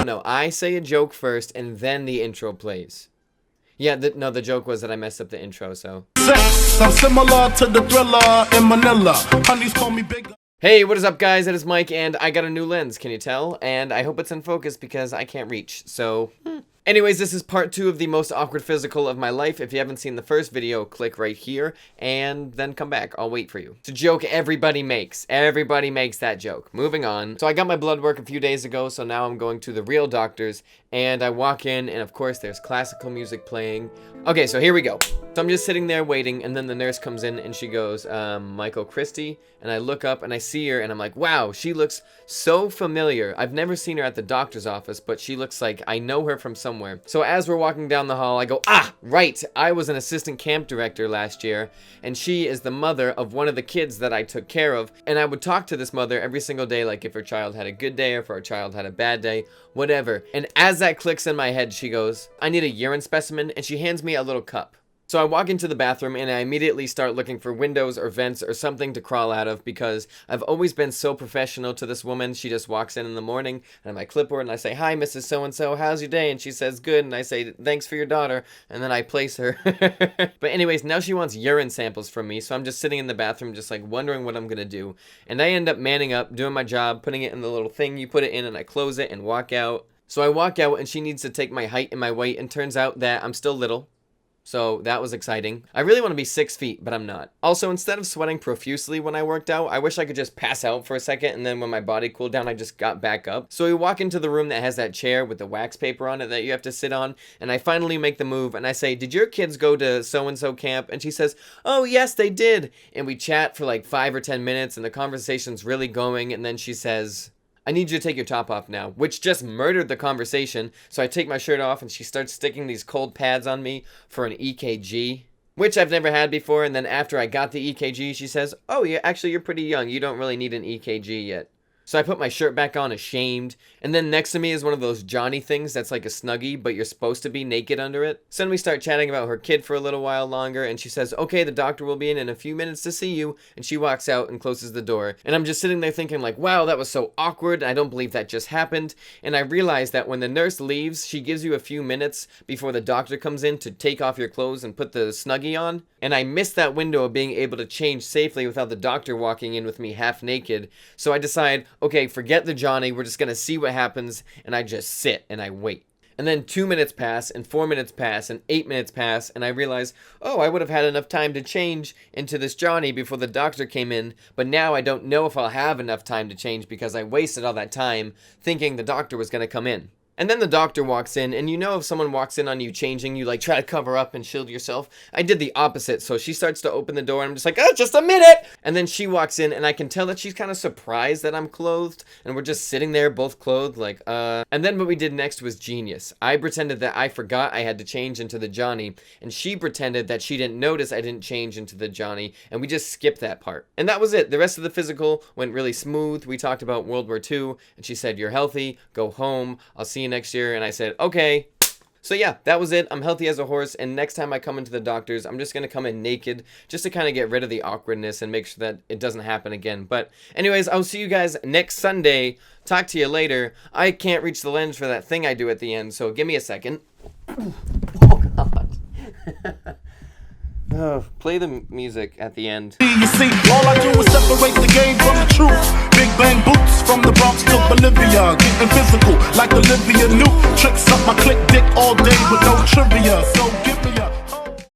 No. I say a joke first, and then the intro plays. Yeah, no, the joke was that I messed up the intro, so. I'm similar to the Thriller in Manila. Honeys call me big. Hey, what is up, guys? It is Mike, and I got a new lens, can you tell? And I hope it's in focus because I can't reach, so. Anyways, this is part 2 of the most awkward physical of my life. If you haven't seen the first video, click right here, and then come back. I'll wait for you. It's a joke everybody makes. Everybody makes that joke. Moving on. So I got my blood work a few days ago, so now I'm going to the real doctors, and I walk in, and of course there's classical music playing. Okay, so here we go. So I'm just sitting there waiting, and then the nurse comes in, and she goes, MichaelKristy, and I look up, and I see her, and I'm like, wow, she looks so familiar. I've never seen her at the doctor's office, but she looks like I know her from somewhere. So as we're walking down the hall, I go, ah, right, I was an assistant camp director last year, and she is the mother of one of the kids that I took care of, and I would talk to this mother every single day, like if her child had a good day, or if her child had a bad day, whatever. And as that clicks in my head, she goes, I need a urine specimen, and she hands me a little cup. So I walk into the bathroom and I immediately start looking for windows or vents or something to crawl out of because I've always been so professional to this woman. She just walks in the morning and I have my clipboard and I say, hi, Mrs. So-and-so, how's your day? And she says, good. And I say, thanks for your daughter. And then I place her. But anyways, now she wants urine samples from me. So I'm just sitting in the bathroom just like wondering what I'm going to do. And I end up manning up, doing my job, putting it in the little thing you put it in, and I close it and walk out. So I walk out and she needs to take my height and my weight, and turns out that I'm still little. So that was exciting. I really want to be 6 feet, but I'm not. Also, instead of sweating profusely when I worked out, I wish I could just pass out for a second, and then when my body cooled down, I just got back up. So we walk into the room that has that chair with the wax paper on it that you have to sit on, and I finally make the move, and I say, did your kids go to so-and-so camp? And she says, oh, yes, they did. And we chat for like 5 or 10 minutes, and the conversation's really going, and then she says, I need you to take your top off now, which just murdered the conversation. So I take my shirt off and she starts sticking these cold pads on me for an EKG, which I've never had before. And then after I got the EKG, she says, oh, yeah, actually, you're pretty young. You don't really need an EKG yet. So I put my shirt back on, ashamed, and then next to me is one of those Johnny things that's like a Snuggie, but you're supposed to be naked under it. So then we start chatting about her kid for a little while longer, and she says, okay, the doctor will be in a few minutes to see you, and she walks out and closes the door. And I'm just sitting there thinking like, wow, that was so awkward, I don't believe that just happened. And I realize that when the nurse leaves, she gives you a few minutes before the doctor comes in to take off your clothes and put the Snuggie on. And I missed that window of being able to change safely without the doctor walking in with me half naked. So I decide, okay, forget the Johnny, we're just gonna see what happens, and I just sit and I wait. And then 2 minutes pass, and 4 minutes pass, and 8 minutes pass, and I realize, oh, I would have had enough time to change into this Johnny before the doctor came in, but now I don't know if I'll have enough time to change because I wasted all that time thinking the doctor was gonna come in. And then the doctor walks in, and you know if someone walks in on you changing, you like try to cover up and shield yourself. I did the opposite, so she starts to open the door, and I'm just like, oh, just a minute! And then she walks in, and I can tell that she's kind of surprised that I'm clothed, and we're just sitting there both clothed, like, And then what we did next was genius. I pretended that I forgot I had to change into the Johnny, and she pretended that she didn't notice I didn't change into the Johnny, and we just skipped that part. And that was it. The rest of the physical went really smooth. We talked about World War II, and she said, you're healthy, go home, I'll see you next year. And I said, okay. So yeah, that was it. I'm healthy as a horse, and next time I come into the doctor's, I'm just gonna come in naked just to kind of get rid of the awkwardness and make sure that it doesn't happen again. But anyways, I'll see you guys next Sunday. Talk to you later. I can't reach the lens for that thing I do at the end, so give me a second. Oh god. Oh, play the music at the end. You see, all I do is separate the game from the truth. Big bang boots from the Bronx to Bolivia. Getting physical like Olivia Newt. Tricks up my click dick all day with no trivia. So